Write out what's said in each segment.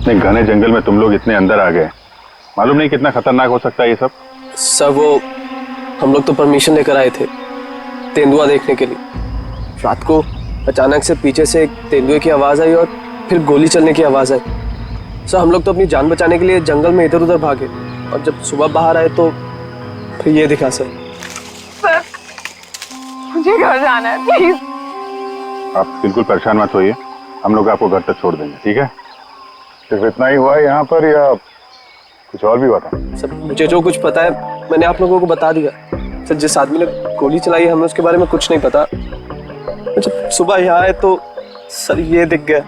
इतने घने जंगल में तुम लोग इतने अंदर आ गए, मालूम नहीं कितना खतरनाक हो सकता है ये सब। सर वो हम लोग तो परमिशन लेकर आए थे तेंदुआ देखने के लिए। रात को अचानक से पीछे से एक तेंदुए की आवाज आई और फिर गोली चलने की आवाज आई। सर हम लोग तो अपनी जान बचाने के लिए जंगल में इधर उधर भागे और जब सुबह बाहर आए तो फिर ये दिखा। सर मुझे घर जाना है प्लीज। आप बिल्कुल परेशान मत होइए, हम लोग आपको घर तक छोड़ देंगे, ठीक है? सिर्फ इतना ही हुआ है यहाँ पर या कुछ और भी हुआ था? सर मुझे जो कुछ पता है मैंने आप लोगों को बता दिया। सर जिस आदमी ने गोली चलाई है हमें उसके बारे में कुछ नहीं पता। जब सुबह यहाँ आए तो सर ये दिख गया।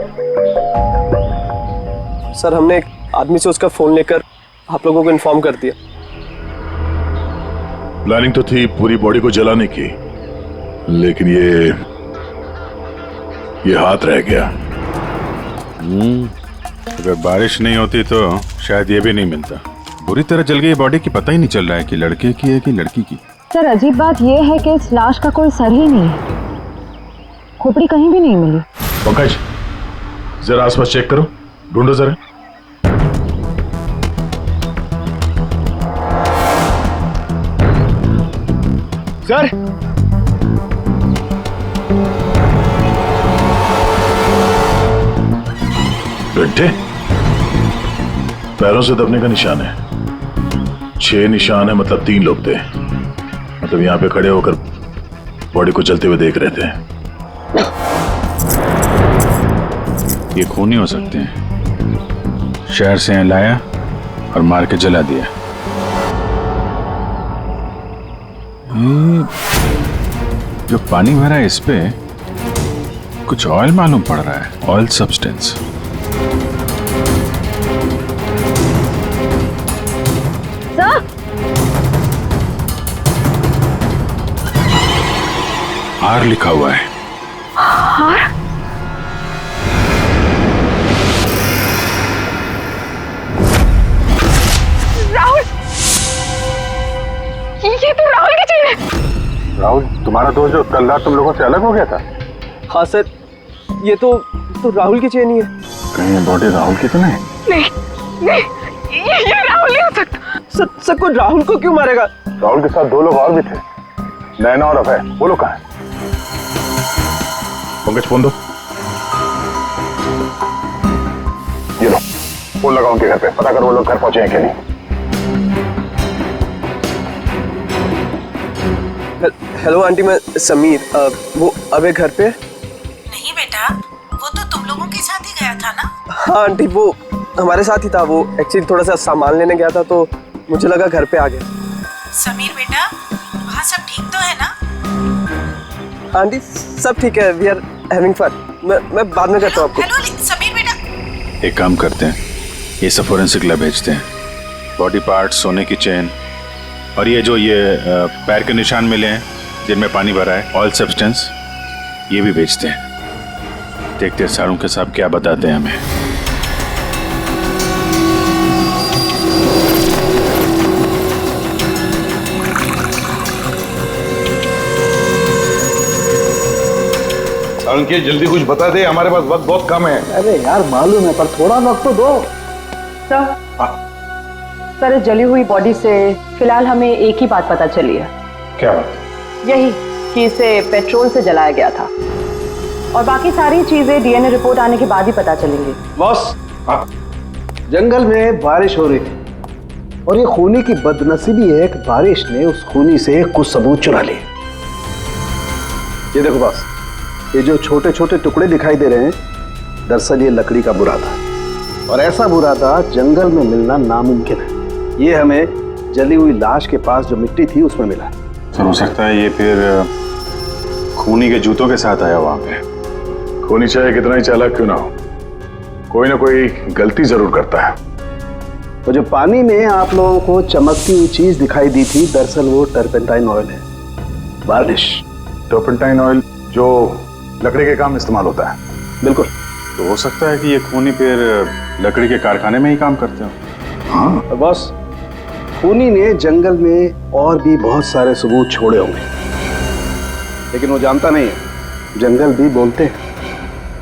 सर हमने एक आदमी से उसका फोन लेकर आप लोगों को इन्फॉर्म कर दिया। प्लानिंग तो थी पूरी बॉडी को जलाने की, लेकिन ये हाथ रह गया। अगर बारिश नहीं होती तो शायद ये भी नहीं मिलता। बुरी तरह जल गई बॉडी की, पता ही नहीं चल रहा है कि लड़के की है कि लड़की की। सर अजीब बात यह है कि इस लाश का कोई सर ही नहीं है, खोपड़ी कहीं भी नहीं मिली। पंकज जरा आसपास चेक करो, ढूंढो जरा। सर गड्ढे, पैरों से दबने का निशान है। 6 निशान है, मतलब 3 लोग थे। मतलब यहाँ पे खड़े होकर बॉडी को जलते हुए देख रहे थे। ये खूनी हो सकते हैं, शहर से यहाँ लाया और मार के जला दिया। जो पानी भरा है इस पे कुछ ऑयल मालूम पड़ रहा है, ऑयल सब्सटेंस। आर लिखा हुआ है। आर? राहुल, ये तो राहुल की चेन है। राहुल तुम्हारा दोस्त जो कल रात तुम लोगों से अलग हो गया था? हाँ सर ये तो राहुल की चेन ही है। कहीं ये बॉडी राहुल की तो नहीं? नहीं नहीं, ये राहुल नहीं हो सकता। सर को राहुल को क्यों मारेगा? राहुल के साथ 2 लोग और भी थे, नैना और अभय। वो लोग कहाँ हैं? पंकज फोन दो। ये लो फोन लगाओ उनके घर पे, पता करो वो लोग घर पहुंचे हैं कि नहीं। हेलो आंटी, मैं समीर। वो अबे घर पे? नहीं बेटा, वो तो तुम लोगों के साथ ही गया था ना? हाँ आंटी वो हमारे साथ ही था। वो एक्चुअली थोड़ा सा सामान लेने गया था तो मुझे लगा घर पे आ गया। समीर बेटा, वहाँ सब ठीक तो है ना? आंटी सब ठीक है, वी आर हैविंग फन। मैं बाद में करता हूँ आपको। हेलो समीर बेटा। एक काम करते हैं, ये सब फोरेंसिक लैब भेजते हैं। बॉडी पार्ट, सोने की चेन और ये जो पैर के निशान मिले हैं जिनमें पानी भरा है, ऑयल सब्सटेंस, ये भी भेजते हैं। देखते हैं सारों के साहब क्या बताते हैं हमें। सारुण जल्दी कुछ बता दे, हमारे पास वक्त बहुत कम है। अरे यार मालूम है, पर थोड़ा वक्त तो दो। सर इस जली हुई बॉडी से फिलहाल हमें एक ही बात पता चली है। क्या बात? यही कि इसे पेट्रोल से जलाया गया था, और बाकी सारी चीजें डीएनए रिपोर्ट आने के बाद ही पता चलेंगी। बॉस, जंगल में बारिश हो रही थी और ये खूनी की बदनसीबी है कि बारिश ने उस खूनी से कुछ सबूत चुरा लिए। ये देखो बॉस, ये जो छोटे छोटे टुकड़े दिखाई दे रहे हैं, दरअसल ये लकड़ी का बुरादा, और ऐसा बुरादा जंगल में मिलना नामुमकिन है। ये हमें जली हुई लाश के पास जो मिट्टी थी उसमें मिला। तो हो सकता है ये फिर खूनी के जूतों के साथ आया वहां पे। खूनी चाहे कितना ही चालाक क्यों ना हो, कोई ना कोई गलती जरूर करता है। तो जो पानी में आप लोगों को चमकती हुई चीज दिखाई दी थी, दरअसल वो टर्पेंटाइन ऑयल है, वार्निश। टर्पेंटाइन ऑयल जो लकड़ी के काम में इस्तेमाल होता है? बिल्कुल। तो हो सकता है कि ये खूनी फिर लकड़ी के कारखाने में ही काम करते हो। हाँ तो बस, खूनी ने जंगल में और भी बहुत सारे सबूत छोड़े होंगे, लेकिन वो जानता नहीं है जंगल भी बोलते हैं।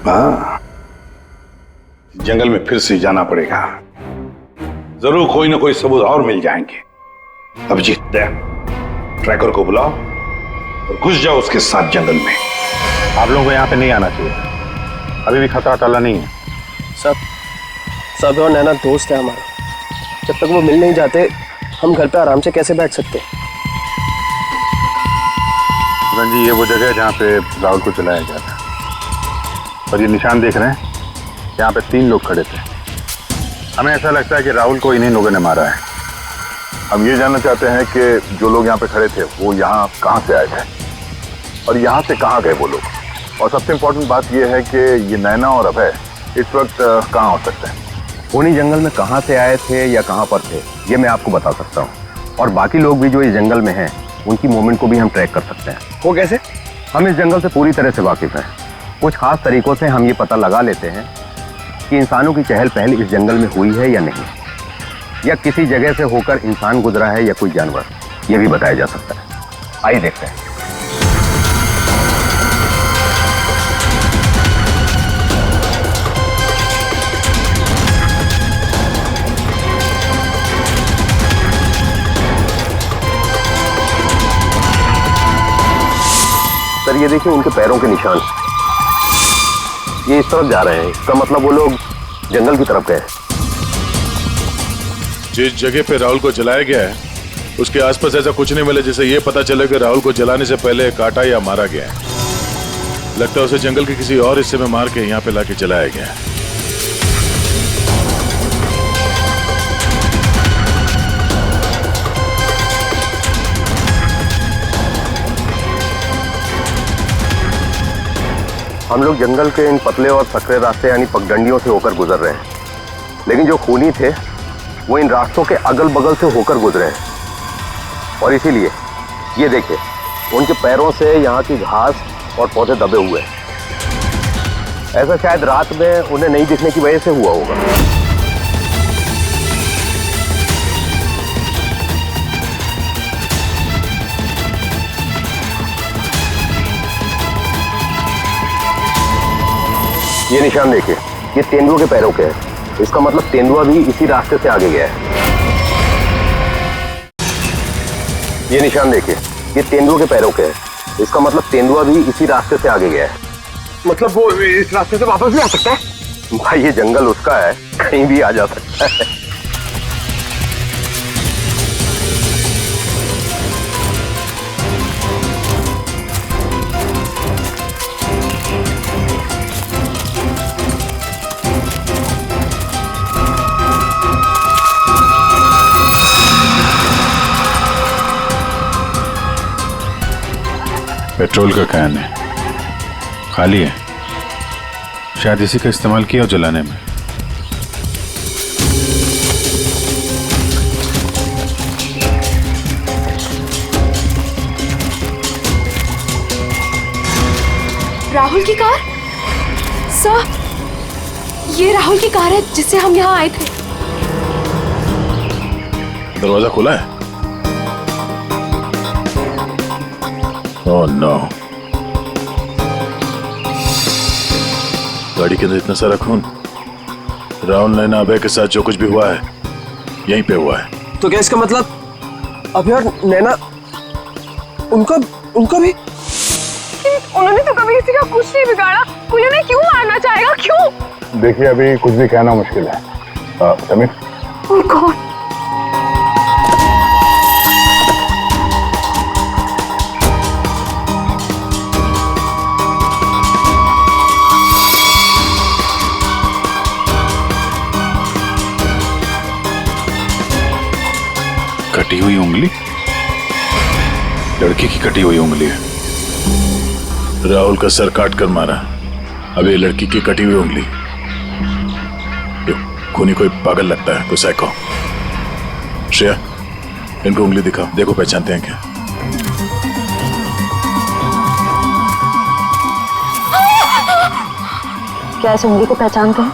हाँ, जंगल में फिर से जाना पड़ेगा। जरूर कोई ना कोई सबूत और मिल जाएंगे। अभिजीत, ट्रैकर को बुलाओ और घुस जाओ उसके साथ जंगल में। आप लोगों को यहाँ पे नहीं आना चाहिए, अभी भी खतरा टला नहीं है। सब और नैना दोस्त है हमारे, जब तक वो मिल नहीं जाते हम घर पे आराम से कैसे बैठ सकते हैं? जी, ये वो जगह है जहाँ पे राहुल को चलाया गया था, और ये निशान देख रहे हैं, यहाँ पे 3 लोग खड़े थे। हमें ऐसा लगता है कि राहुल को इन्हीं लोगों ने मारा है। हम ये जानना चाहते हैं कि जो लोग यहाँ पे खड़े थे वो यहाँ कहाँ से आए थे और यहाँ से कहाँ गए वो लोग, और सबसे इम्पोर्टेंट बात ये है कि ये नैना और अभय इस वक्त कहाँ हो सकते हैं। उन्हीं जंगल में कहाँ से आए थे या कहाँ पर थे ये मैं आपको बता सकता हूँ, और बाकी लोग भी जो इस जंगल में हैं उनकी मूवमेंट को भी हम ट्रैक कर सकते हैं। वो कैसे? हम इस जंगल से पूरी तरह से वाकिफ हैं। कुछ खास तरीकों से हम ये पता लगा लेते हैं कि इंसानों की चहल पहल इस जंगल में हुई है या नहीं, या किसी जगह से होकर इंसान गुजरा है या कोई जानवर, ये भी बताया जा सकता है। आइए देखते हैं। सर ये देखिए उनके पैरों के निशान, ये इस तरफ जा रहे हैं, इसका मतलब वो लोग जंगल की तरफ गए। जिस जगह पे राहुल को जलाया गया है उसके आसपास ऐसा कुछ नहीं मिला जिससे ये पता चले कि राहुल को जलाने से पहले काटा या मारा गया है। लगता है उसे जंगल के किसी और हिस्से में मार के यहाँ पे लाके जलाया गया है। हम लोग जंगल के इन पतले और सकरे रास्ते यानी पगडंडियों से होकर गुजर रहे हैं, लेकिन जो खूनी थे वो इन रास्तों के अगल बगल से होकर गुजरे हैं, और इसीलिए ये देखिए उनके पैरों से यहाँ की घास और पौधे दबे हुए हैं। ऐसा शायद रात में उन्हें नहीं दिखने की वजह से हुआ होगा। ये निशान देखिए, ये तेंदुआ के पैरों के हैं, इसका मतलब तेंदुआ भी इसी रास्ते से आगे गया है। ये निशान देखिए, ये तेंदुआ के पैरों के हैं, इसका मतलब तेंदुआ भी इसी रास्ते से आगे गया है। मतलब वो इस रास्ते से वापस भी आ सकता है? भाई ये जंगल उसका है, कहीं भी आ जा सकता है। पेट्रोल का कैन है, खाली है, शायद इसी का इस्तेमाल किया हो जलाने में। राहुल की कार? सर, ये राहुल की कार है जिससे हम यहाँ आए थे। दरवाजा खुला है? ओह नो, गाड़ी के अंदर इतना सारा खून। राहुल नैना अभय के साथ जो कुछ भी हुआ है यहीं पे हुआ है। तो क्या इसका मतलब अभय और नैना उनका भी? उन्होंने तो कभी किसी का कुछ नहीं बिगाड़ा, कोई उन्हें क्यों मारना चाहेगा? क्यों? देखिए, अभी कुछ भी कहना मुश्किल है। Sameer, Oh God! कटी हुई उंगली, लड़की की कटी हुई उंगली है। राहुल का सर काट कर मारा, अब ये लड़की की कटी हुई उंगली। ये खूनी कोई पागल लगता है, कोई साइको। श्रेया, इनको उंगली दिखाओ, देखो पहचानते हैं क्या। क्या इस उंगली को पहचानते हैं?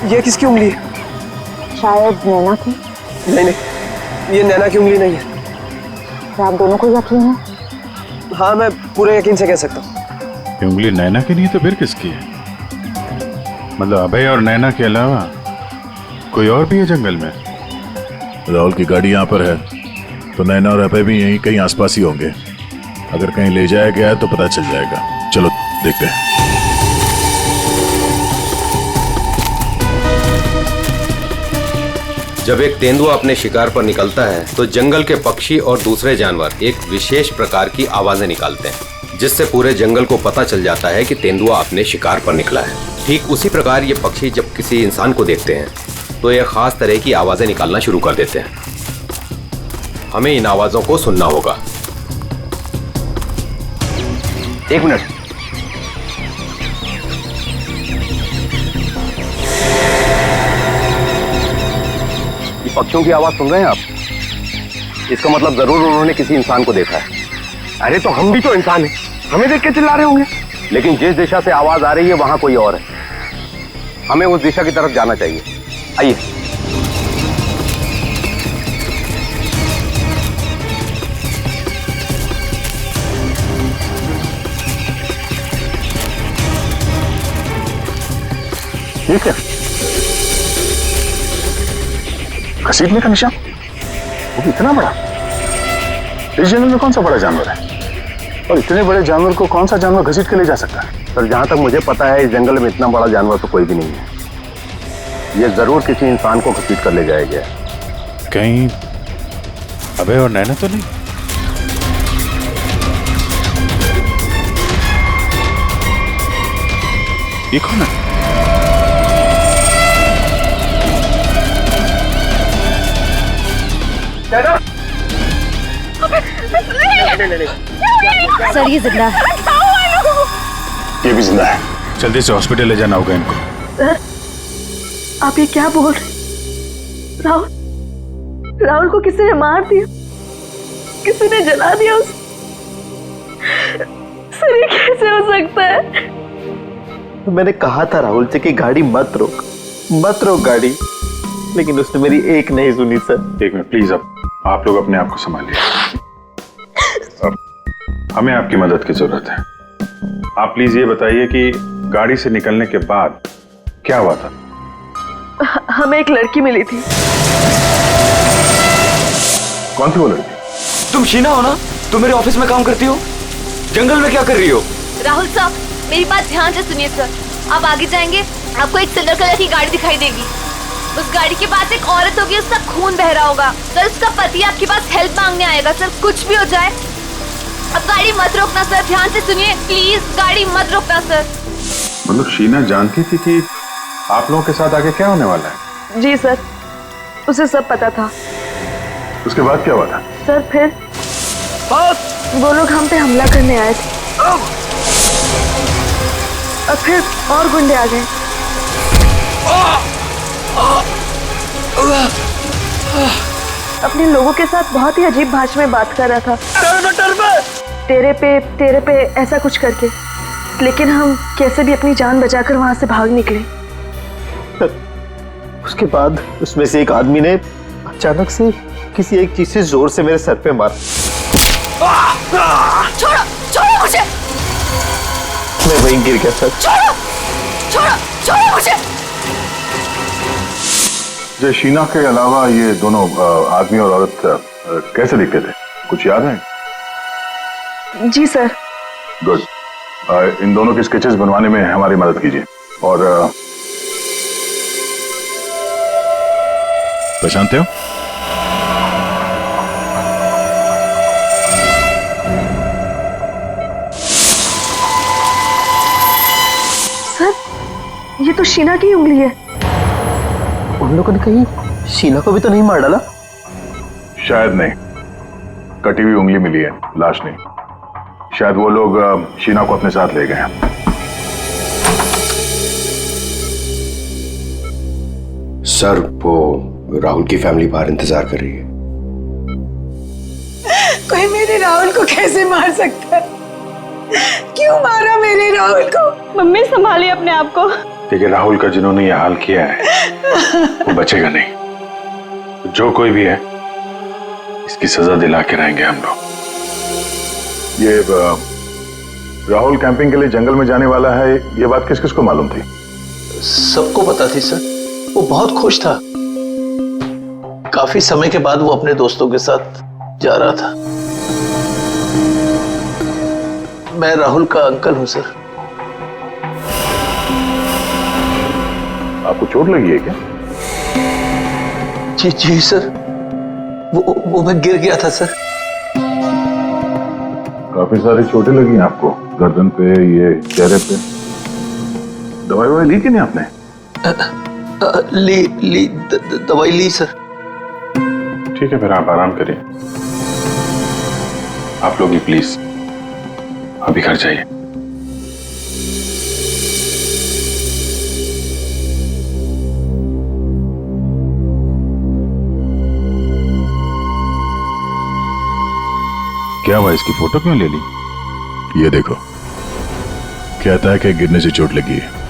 ये किसकी उंगली है? शायद नैना की। नहीं, ये नैना की उंगली नहीं है। क्या आप दोनों को यकीन है? हाँ, मैं पूरे यकीन से कह सकता हूँ। ये उंगली नैना की नहीं है तो फिर किसकी है? मतलब अभय और नैना के अलावा कोई और भी है जंगल में? राहुल की गाड़ी यहाँ पर है, तो नैना और अभय भी यहीं कहीं आसपास ही होंगे। अगर कहीं ले जाया गया है तो पता चल जाएगा। चलो देखते हैं। जब एक तेंदुआ अपने शिकार पर निकलता है तो जंगल के पक्षी और दूसरे जानवर एक विशेष प्रकार की आवाजें निकालते हैं, जिससे पूरे जंगल को पता चल जाता है कि तेंदुआ अपने शिकार पर निकला है। ठीक उसी प्रकार ये पक्षी जब किसी इंसान को देखते हैं तो ये खास तरह की आवाजें निकालना शुरू कर देते हैं। हमें इन आवाजों को सुनना होगा। एक मिनट, ये पक्षियों की आवाज सुन रहे हैं आप? इसका मतलब जरूर उन्होंने किसी इंसान को देखा है। अरे तो हम भी तो इंसान हैं, हमें देख के चिल्ला रहे होंगे। लेकिन जिस दिशा से आवाज आ रही है वहां कोई और है। हमें उस दिशा की तरफ जाना चाहिए। आइए। ये क्या? घसीटने का निशान? वो भी इतना बड़ा? इस जंगल में कौन सा बड़ा जानवर है? और इतने बड़े जानवर को कौन सा जानवर घसीट के ले जा सकता है? सर, जहां तक मुझे पता है इस जंगल में इतना बड़ा जानवर तो कोई भी नहीं है। ये जरूर किसी इंसान को घसीट कर ले जाया गया है। कहीं अभय और नैना तो नहीं? ये कौन है? सर ये जिंदा है। ये भी जिंदा है। जल्दी से हॉस्पिटल ले जाना होगा इनको। सर आप ये क्या बोल रहे? राहुल को किसी ने मार दिया, किसी ने जला दिया उसे। सर ये कैसे हो सकता है? मैंने कहा था राहुल से कि गाड़ी मत रोक गाड़ी, लेकिन उसने मेरी एक नहीं सुनी सर। एक मिनट प्लीज, अब आप लोग अपने आप को संभालिए। अब हमें आपकी मदद की जरूरत है। आप प्लीज ये बताइए कि गाड़ी से निकलने के बाद क्या हुआ था? हमें एक लड़की मिली थी। कौन थी वो लड़की? तुम शीना हो ना? तुम मेरे ऑफिस में काम करती हो? जंगल में क्या कर रही हो? राहुल साहब मेरी बात ध्यान से सुनिए सर। आप आगे जाएंगे, आपको एक सिल्वर कलर की गाड़ी दिखाई देगी। उस गाड़ी के पास एक औरत होगी, उसका खून बह रहा होगा। सर उसका पति आपके पास हेल्प मांगने आएगा। सर कुछ भी हो जाए अब गाड़ी मत रोकना सर, ध्यान से सुनिए प्लीज, गाड़ी मत रोकना सर। मतलब शीना जानती थी कि आप लोगों के साथ आगे क्या होने वाला है? जी सर, उसे सब पता था। उसके बाद क्या हुआ था? सर फिर वो लोग हम पे हमला करने आए थे और फिर और गुंडे आ गए। अपने लोगों के साथ बहुत ही अजीब भाषा में बात कर रहा था, तेरे पे ऐसा कुछ करके। लेकिन हम कैसे भी अपनी जान बचाकर वहां से भाग निकले। उसके बाद उसमें से एक आदमी ने अचानक से किसी एक चीज से जोर से मेरे सर पे मारा। छोड़ो मुझे। मैं वहीं गिर गया सर। छोड़ो मुझे। जो शीना के अलावा ये दोनों आदमी और औरत कैसे दिखते थे? कुछ याद है? जी सर। गुड। इन दोनों के स्केचेस बनवाने में हमारी मदद कीजिए। और पहचानते हो? सर ये तो शीना की उंगली है। उन लोगों ने कहीं शीना को भी तो नहीं मार डाला? शायद नहीं, कटी हुई उंगली मिली है, लाश नहीं। शायद वो लोग शीना को अपने साथ ले गए हैं। सर वो राहुल की फैमिली बाहर इंतजार कर रही है। कोई मेरे राहुल को कैसे मार सकता है? क्यों मारा मेरे राहुल को? मम्मी संभालिए अपने आप को। देखिए राहुल का जिन्होंने यह हाल किया है वो बचेगा नहीं। जो कोई भी है इसकी सजा दिला के रहेंगे हम लोग। ये राहुल कैंपिंग के लिए जंगल में जाने वाला है, ये बात किस किस को मालूम थी? सबको पता थी सर। वो बहुत खुश था। काफी समय के बाद वो अपने दोस्तों के साथ जा रहा था। मैं राहुल का अंकल हूं सर। आपको चोट लगी है क्या? जी जी सर, वो मैं गिर गया था सर। काफी सारी चोटें लगी हैं आपको, गर्दन पे, ये चेहरे पे। दवाई ली कि नहीं आपने? दवाई ली सर। ठीक है, फिर आप आराम करिए। आप लोग भी प्लीज अभी घर जाइए। क्या हुआ, इसकी फोटो क्यों ले ली? ये देखो, कहता है कि गिरने से चोट लगी है।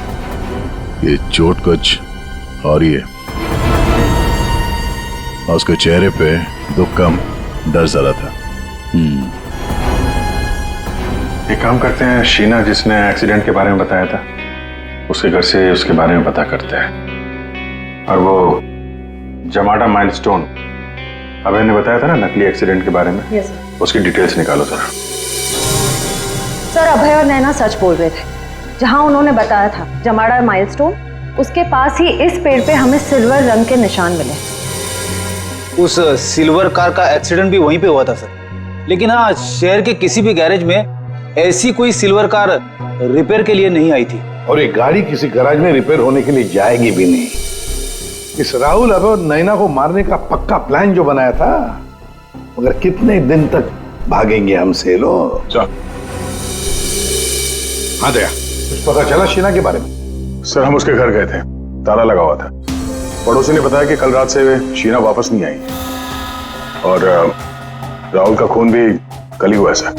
ये चोट कुछ और ही है। और उसके चेहरे पे दुख कम, डर ज्यादा था। एक काम करते हैं, शीना जिसने एक्सीडेंट के बारे में बताया था उसके घर से उसके बारे में पता करते हैं। और वो जमाडा माइलस्टोन अभय ने बताया था ना नकली एक्सीडेंट के बारे में, यस सर। उसकी डिटेल्स निकालो जरा। सर, अभय और नैना सच बोल रहे थे। जहां उन्होंने बताया था जमाड़ा माइलस्टोन, उसके पास ही इस पेड़ पे हमें सिल्वर रंग के निशान मिले। उस सिल्वर कार का एक्सीडेंट भी वहीं पे हुआ था सर। लेकिन हाँ, शहर के किसी भी गैरेज में ऐसी कोई सिल्वर कार रिपेयर के लिए नहीं आई थी। और ये गाड़ी किसी गैराज में रिपेयर होने के लिए जाएगी भी नहीं। इस राहुल अब नैना को मारने का पक्का प्लान जो बनाया था, मगर कितने दिन तक भागेंगे हमसे लोग। चल। हाँ दया, कुछ पता चला शीना के बारे में? सर, हम उसके घर गए थे, ताला लगा हुआ था। पड़ोसी ने बताया कि कल रात से शीना वापस नहीं आई और राहुल का खून भी कल ही हुआ है सर।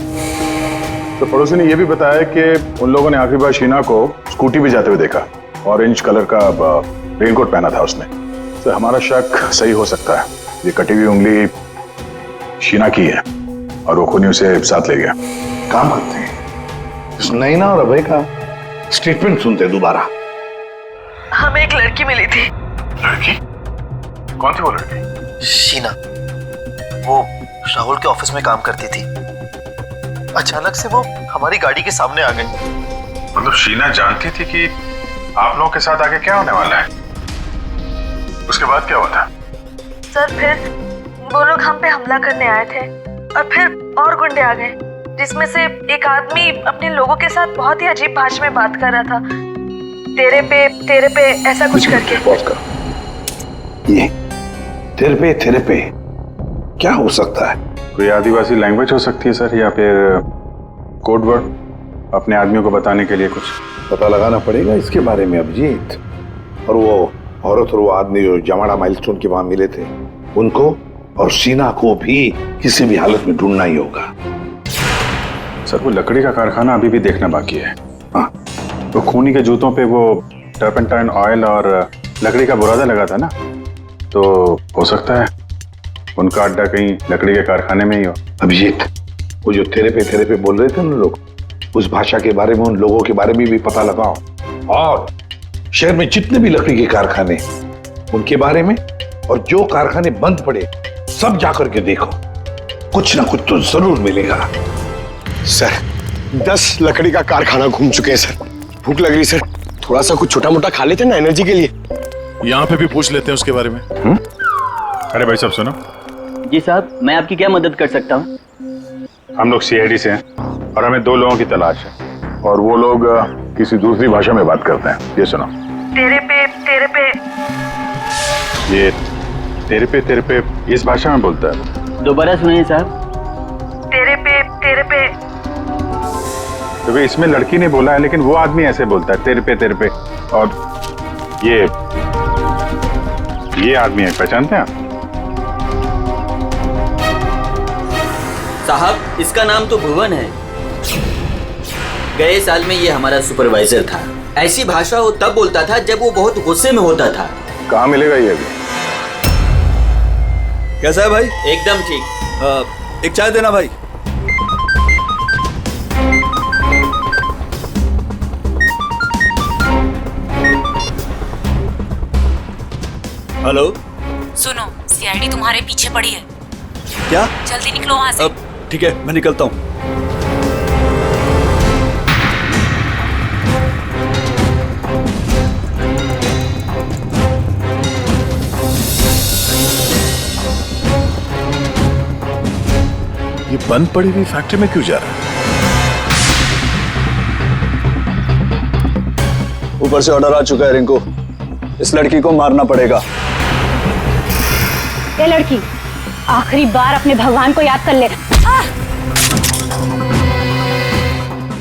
तो पड़ोसी ने यह भी बताया कि उन लोगों ने आखिरी बार शीना को स्कूटी पे जाते हुए देखा। ऑरेंज कलर का रेनकोट पहना था उसने। तो हमारा शक सही हो सकता है, ये कटी हुई उंगली शीना की है और वो खूनी उसे साथ ले गया। काम करते हैं, इस नैना और अभय का स्टेटमेंट सुनते दोबारा। हमें एक लड़की मिली थी। लड़की? कौन थी वो लड़की? शीना, वो राहुल के ऑफिस में काम करती थी। अचानक से वो हमारी गाड़ी के सामने आ गई। मतलब शीना जानती थी कि आप लोगों के साथ आगे क्या होने वाला है? उसके बाद क्या हुआ था? सर, फिर वो लोग हम पे हमला करने आए थे और फिर और गुंडे आ गए, जिसमें से एक आदमी अपने लोगों के साथ बहुत ही अजीब भाषा में बात कर रहा था। तेरे पे ऐसा कुछ करके। ये तेरे पे क्या हो सकता है? कोई आदिवासी लैंग्वेज हो सकती है सर, या फिर कोड वर्ड अपने आदमियों को बताने के लिए कुछ। पता लगाना पड़ेगा इसके बारे में अभिजीत। और वो औरत और वो आदमी जो जमाड़ा माइलस्टोन के वहां मिले थे, उनको और शीना को भी किसी भी हालत में ढूंढना ही होगा। सर, वो लकड़ी का कारखाना अभी भी देखना बाकी है। हाँ, तो खूनी के जूतों पे वो टर्पेंटाइन ऑयल और लकड़ी का बुरादा लगा था ना, तो हो सकता है उनका अड्डा कहीं लकड़ी के कारखाने में ही हो। अभिजीत, वो जो तेरे पे बोल रहे थे ना लोग, उस भाषा के बारे में, उन लोगों के बारे में भी पता लगाओ। और शहर में जितने भी लकड़ी के कारखाने, उनके बारे में, और जो कारखाने बंद पड़े सब जाकर के देखो। कुछ ना कुछ तो जरूर मिलेगा। सर, 10 लकड़ी का कारखाना घूम चुके हैं सर। भूख लग रही सर, थोड़ा सा कुछ छोटा मोटा खा लेते ना एनर्जी के लिए। यहाँ पे भी पूछ लेते हैं उसके बारे में। अरे भाई साहब सुनो। जी साहब, मैं आपकी क्या मदद कर सकता हूँ? हम लोग सीआईडी से हैं और हमें 2 लोगों की तलाश है। और वो लोग किसी दूसरी भाषा में बात करते हैं। ये सुनो। तेरे पे ये तेरे पे इस भाषा में बोलता है। दोबारा सुनिए साहब। तेरे पे। तो भाई इसमें लड़की ने बोला है, लेकिन वो आदमी ऐसे बोलता है तेरे पे। और ये आदमी है, पहचानते हैं आप? साहब, इसका नाम तो भुवन है। गए साल में ये हमारा सुपरवाइजर था। ऐसी भाषा वो तब बोलता था जब वो बहुत गुस्से में होता था। कहाँ मिलेगा ये अभी? कैसा है भाई? एकदम ठीक। एक चाय देना भाई। हेलो। सुनो, सीआईडी तुम्हारे पीछे पड़ी है। क्या? जल्दी निकलो वहां से। ठीक है, मैं निकलता हूँ। ये बंद पड़ी हुई फैक्ट्री में क्यों जा रहा है? ऊपर से ऑर्डर आ चुका है रिंकू, इस लड़की को मारना पड़ेगा। ये लड़की आखिरी बार अपने भगवान को याद कर ले।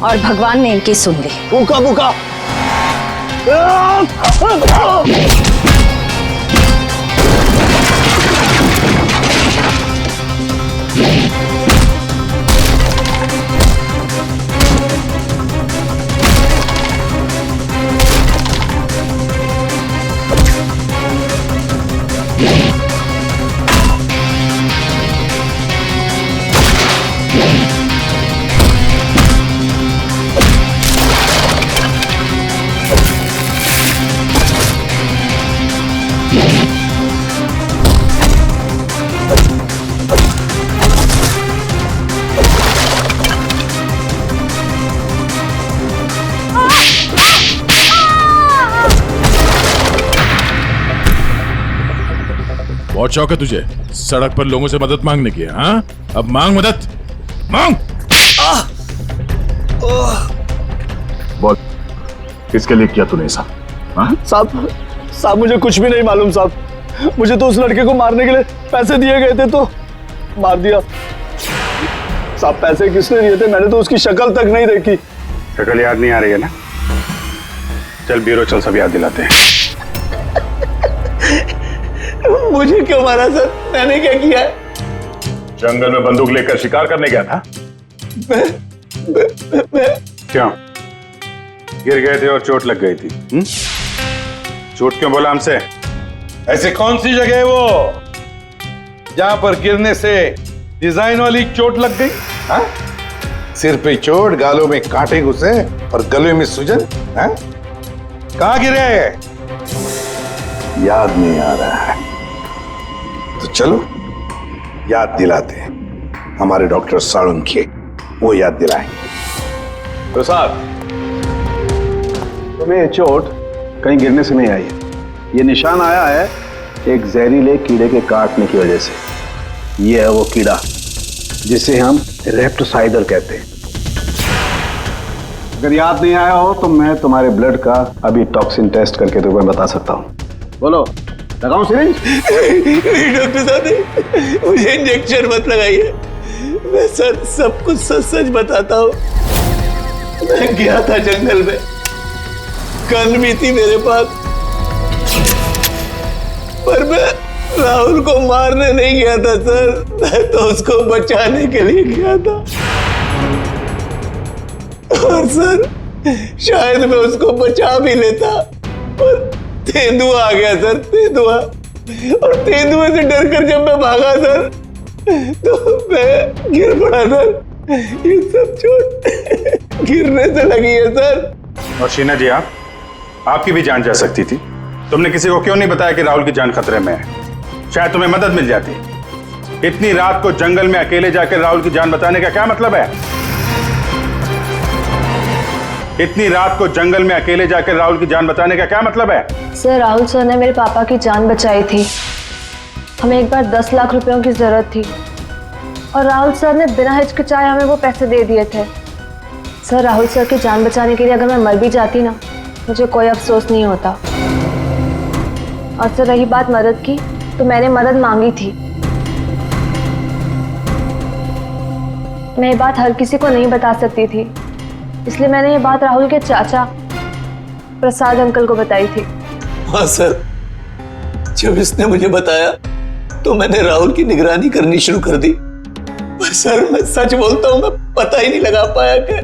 और भगवान ने इनकी सुन ली। भूखा भूखा। बहुत शौक है तुझे सड़क पर लोगों से मदद मांगने की, हाँ? अब मांग मदद, मांग। बोल, किसके लिए किया तूने ऐसा? साहब मुझे कुछ भी नहीं मालूम साहब। मुझे तो उस लड़के को मारने के लिए पैसे दिए गए थे तो मार दिया। साहब पैसे किसने दिए थे? मैंने तो उसकी शक्ल तक नहीं देखी। शक्ल याद नहीं आ रही है ना? चल ब्यूरो चल, सब याद दिलाते हैं। मुझे क्यों मारा सर? मैंने क्या किया है? जंगल में बंदूक लेकर शिकार करने गया था। क्यों? गिर गए थे और चोट लग गई थी। चोट क्यों बोला हमसे? ऐसे कौन सी जगह है वो जहां पर गिरने से डिजाइन वाली चोट लग गई? हा? सिर पे चोट, गालों में कांटे घुसे और गले में सूजन। कहां गिरे? याद नहीं आ रहा है तो चलो याद दिलाते हैं। हमारे डॉक्टर साळुंखे वो याद दिलाएंगे। तो साहब तुम्हें ये चोट कहीं गिरने से नहीं आई है। ये निशान आया है एक जहरीले कीड़े के काटने की वजह से। ये है वो कीड़ा जिसे हम रेप्टोसाइडर कहते हैं। अगर याद नहीं आया हो तो मैं तुम्हारे ब्लड का अभी टॉक्सिन टेस्ट करके तुम्हें बता सकता हूं। बोलो, लगाऊं सिरिंज? नहीं डॉक्टर साहब, मुझे इंजेक्शन मत लगाइए। मैं सर सब कुछ सच सच बताता हूँ। मैं गया था जंगल में, गन भी थी मेरे पास, पर मैं राहुल को मारने नहीं गया था सर। मैं तो उसको बचाने के लिए गया था। और सर शायद मैं उसको बचा भी लेता, पर तेंदुआ आ गया सर, तेंदुआ। और तेंदुए से डरकर जब मैं भागा सर तो मैं गिर पड़ा सर। ये सब चोट गिरने से लगी है सर। और शीना जी, आपकी भी जान जा सकती थी। तुमने किसी को क्यों नहीं बताया कि राहुल की जान खतरे में है? शायद तुम्हें मदद मिल जाती। इतनी रात को जंगल में अकेले जाकर राहुल की जान बचाने का क्या मतलब है? इतनी रात को जंगल में अकेले जाकर राहुल की जान बचाने का क्या मतलब है? सर राहुल सर ने मेरे पापा की जान बचाई थी। हमें एक बार 10 लाख रुपयों की जरूरत थी और राहुल सर ने बिना हिचकिचाए हमें वो पैसे दे दिए थे। सर राहुल सर की जान बचाने के लिए अगर मैं मर भी जाती ना, मुझे कोई अफसोस नहीं होता। और सर रही बात मदद की, तो मैंने मदद मांगी थी। मैं ये बात हर किसी को नहीं बता सकती थी, इसलिए मैंने ये बात राहुल के चाचा प्रसाद अंकल को बताई थी। हाँ सर, जब इसने मुझे बताया तो मैंने राहुल की निगरानी करनी शुरू कर दी। पर सर मैं सच बोलता हूँ, मैं पता ही नहीं लगा पाया कि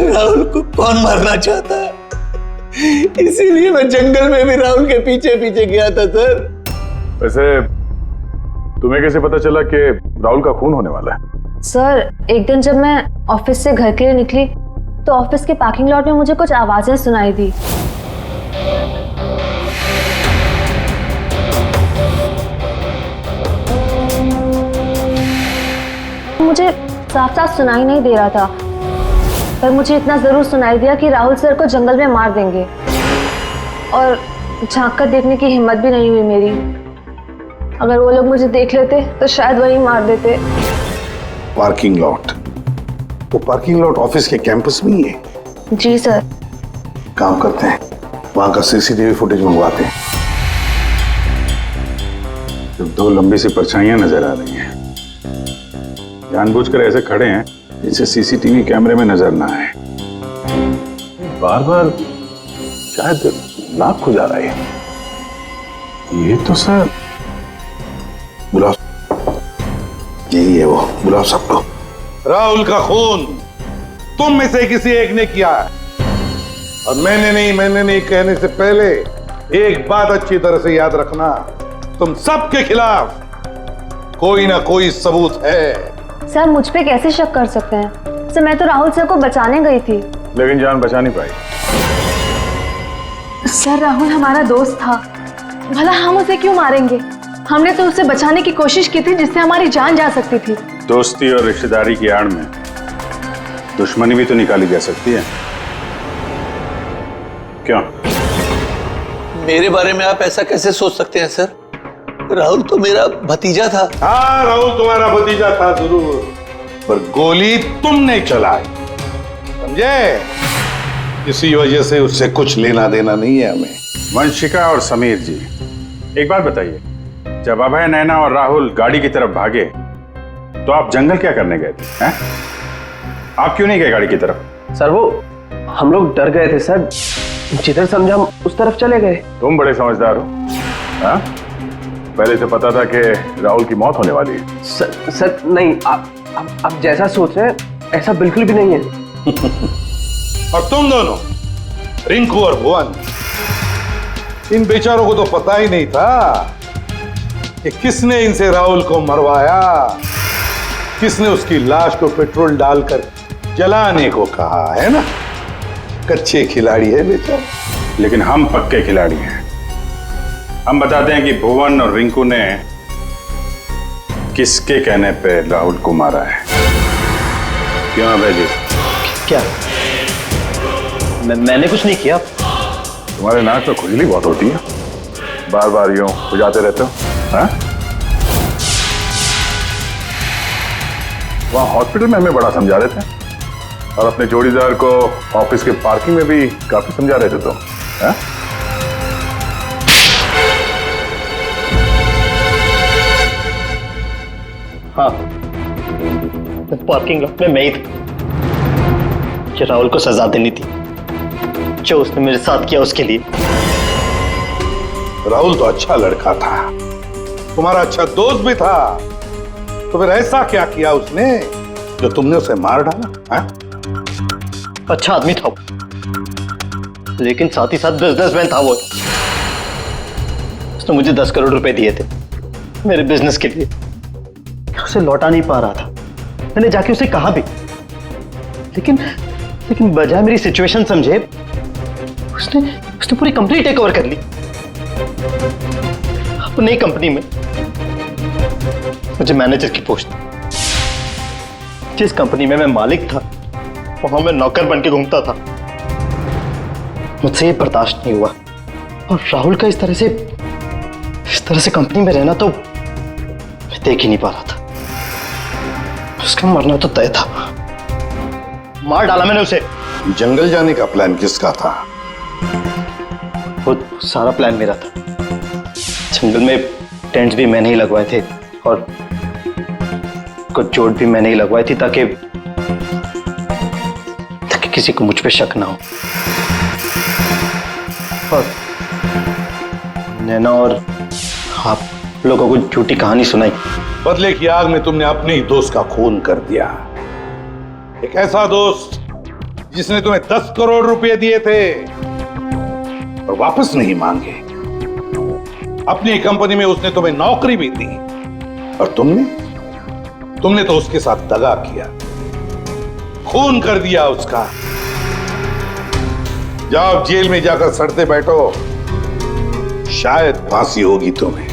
राहुल को कौन मारना चाहता है। इसीलिए मैं जंगल में भी राहुल के पीछे पीछे गया था सर। वैसे तुम्हें कैसे पता चला कि राहुल का खून होने वाला है? सर एक दिन जब मैं ऑफिस से घर के लिए निकली तो ऑफिस के पार्किंग लॉट में मुझे कुछ आवाजें सुनाई दी। मुझे साफ साफ सुनाई नहीं दे रहा था, पर मुझे इतना जरूर सुनाई दिया कि राहुल सर को जंगल में मार देंगे, और झांक कर देखने की हिम्मत भी नहीं हुई मेरी। अगर वो लोग मुझे देख लेते तो शायद वही मार देते। पार्किंग लॉट, वो पार्किंग लॉट ऑफिस के कैंपस में ही है। जी सर। काम करते हैं, वहां का सीसीटीवी फुटेज मंगवाते हैं। तो दो लंबी सी परछाइयां नजर आ रही हैं, जानबूझकर ऐसे खड़े हैं जिससे सीसीटीवी कैमरे में नजर ना आए। बार बार शायद नाक खुजा रहा है। ये तो सर बुलाओ, यही है वो, बुलाओ सबको। राहुल का खून तुम में से किसी एक ने किया है, और मैंने नहीं कहने से पहले एक बात अच्छी तरह से याद रखना, तुम सबके खिलाफ कोई ना कोई सबूत है। सर मुझ पे कैसे शक कर सकते हैं? सर मैं तो राहुल सर को बचाने गई थी। लेकिन जान बचा नहीं पाई। सर राहुल हमारा दोस्त था, भला हम उसे क्यों मारेंगे? हमने तो उसे बचाने की कोशिश की थी जिससे हमारी जान जा सकती थी। दोस्ती और रिश्तेदारी की आड़ में दुश्मनी भी तो निकाली जा सकती है, क्यों? मेरे बारे में आप ऐसा कैसे सोच सकते हैं सर? राहुल तो मेरा भतीजा था। हाँ, राहुल तुम्हारा भतीजा था जरूर, पर गोली तुमने चलाई, समझे? इसी वजह से उससे कुछ लेना देना नहीं है हमें। वंशिका और समीर जी, एक बात बताइए, जब अभय, नैना और राहुल गाड़ी की तरफ भागे तो आप जंगल क्या करने गए थे? हैं? आप क्यों नहीं गए गाड़ी की तरफ? सर वो हम लोग डर गए थे सर, जिधर समझा हम उस तरफ चले गए। तुम बड़े समझदार हो। हाँ? पहले से पता था कि राहुल की मौत होने वाली है। सर नहीं, आप जैसा सोच रहे हैं ऐसा बिल्कुल भी नहीं है। और तुम दोनों, रिंकू और भुवन, इन बेचारों को तो पता ही नहीं था कि किसने इनसे राहुल को मरवाया, किसने उसकी लाश को पेट्रोल डालकर जलाने को कहा, है ना? कच्चे खिलाड़ी है बेचारा। लेकिन हम पक्के खिलाड़ी हैं। हम बताते हैं कि भुवन और रिंकू ने किसके कहने पे राहुल को मारा है। क्यों अभय जी? क्या? मैंने कुछ नहीं किया। तुम्हारे नाक तो खुजली बहुत होती है, बार बार यूं खुजाते रहते हो। हाँ? वहां हॉस्पिटल में हमें बड़ा समझा रहे थे, और अपने जोड़ीदार को ऑफिस के पार्किंग में भी काफी समझा रहे थे। तो हाँ? हाँ, पार्किंग लॉट में मैं ही था। कि राहुल को सजा देनी थी जो उसने मेरे साथ किया उसके लिए। राहुल तो अच्छा लड़का था, तुम्हारा अच्छा दोस्त भी था, तो फिर ऐसा क्या किया उसने जो तुमने उसे मार डाला? हाँ? अच्छा आदमी था वो, लेकिन साथ ही साथ बिजनेसमैन था वो। उसने मुझे 10 करोड़ रुपए दिए थे मेरे बिजनेस के लिए, उसे लौटा नहीं पा रहा था। मैंने जाके उसे कहा भी, लेकिन बजाय मेरी सिचुएशन समझे उसने पूरी कंपनी टेक ओवर कर ली। अपनी कंपनी में मुझे मैनेजर की पोस्ट, जिस कंपनी में मैं मालिक था वहां मैं नौकर बन के घूमता था। मुझसे ये बर्दाश्त नहीं हुआ, और राहुल का इस तरह से कंपनी में रहना तो मैं देख ही नहीं पा रहा था। उसका मरना तो तय था, मार डाला मैंने उसे। जंगल जाने का प्लान किसका था? वो सारा प्लान मेरा था। जंगल में टेंट्स भी मैंने ही लगवाए थे, और कुछ चोट भी मैंने ही लगवाई थी ताकि किसी को मुझ पे शक ना हो। और नैना और आप लोगों को झूठी कहानी सुनाई। बदले की आग में तुमने अपने ही दोस्त का खून कर दिया। एक ऐसा दोस्त जिसने तुम्हें 10 करोड़ रुपए दिए थे और वापस नहीं मांगे। अपनी कंपनी में उसने तुम्हें नौकरी भी दी, और तुमने तो उसके साथ दगा किया, खून कर दिया उसका। जाओ जेल में जाकर सड़ते बैठो, शायद फांसी होगी तुम्हें।